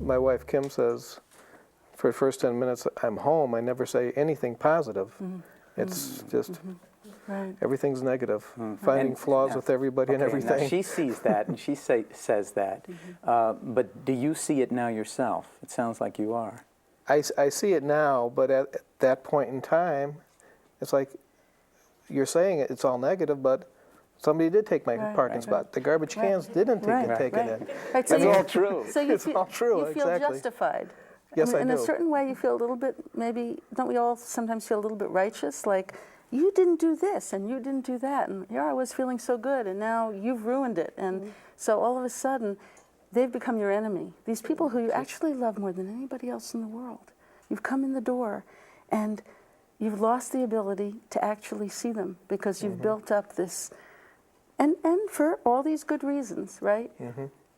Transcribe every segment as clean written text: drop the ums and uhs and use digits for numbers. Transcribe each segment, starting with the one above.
my wife Kim says, for the first 10 minutes I'm home, I never say anything positive. It's just everything's negative, finding flaws with everybody and everything. Now she sees that and she says that, but do you see it now yourself? It sounds like you are. I see it now, but at that point in time, it's like you're saying it's all negative, but somebody did take my parking spot. The garbage cans didn't take it. Right, so It's all true. So It's all true, you feel exactly. justified. Yes, I in do. a certain way, you feel a little bit, maybe, don't we all sometimes feel a little bit righteous? Like, you didn't do this, and you didn't do that, and here I was feeling so good, and now you've ruined it. And so all of a sudden, they've become your enemy. These people who you actually love more than anybody else in the world. You've come in the door, and you've lost the ability to actually see them because you've built up this, and for all these good reasons, right?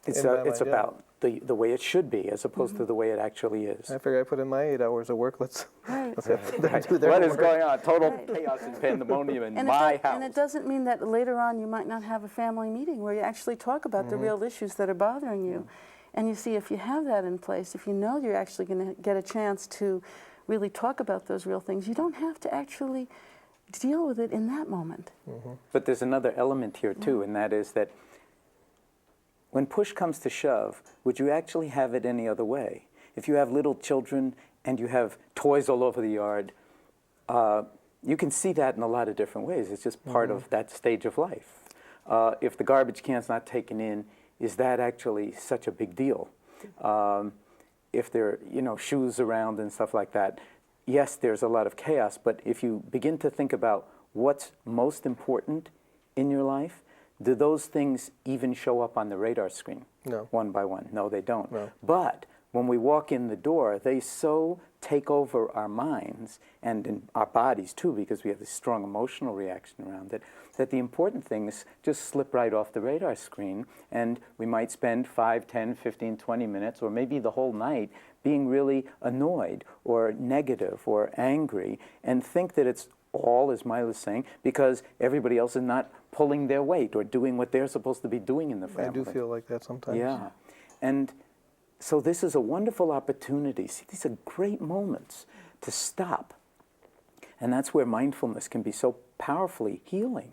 It's about the way it should be as opposed to the way it actually is. I figure I put in my 8 hours of work. Let's have them do What their is work. going on? Total chaos and pandemonium in my house. And it doesn't mean that later on you might not have a family meeting where you actually talk about the real issues that are bothering you. And you see, if you have that in place, if you know you're actually going to get a chance to really talk about those real things, you don't have to actually deal with it in that moment. But there's another element here too, and that is that when push comes to shove, would you actually have it any other way? If you have little children and you have toys all over the yard, you can see that in a lot of different ways. It's just part of that stage of life. If the garbage can's not taken in, is that actually such a big deal? If there are, shoes around and stuff like that, yes, there's a lot of chaos, but if you begin to think about what's most important in your life, do those things even show up on the radar screen? No. One by one? No, they don't. No. But when we walk in the door, they so take over our minds and in our bodies too, because we have this strong emotional reaction around it, that the important things just slip right off the radar screen, and we might spend 5, 10, 15, 20 minutes, or maybe the whole night, being really annoyed or negative or angry, and think that it's all, as Myla's saying, because everybody else is not pulling their weight or doing what they're supposed to be doing in the family. I do feel like that sometimes. Yeah. And so this is a wonderful opportunity. See, these are great moments to stop. And that's where mindfulness can be so powerfully healing,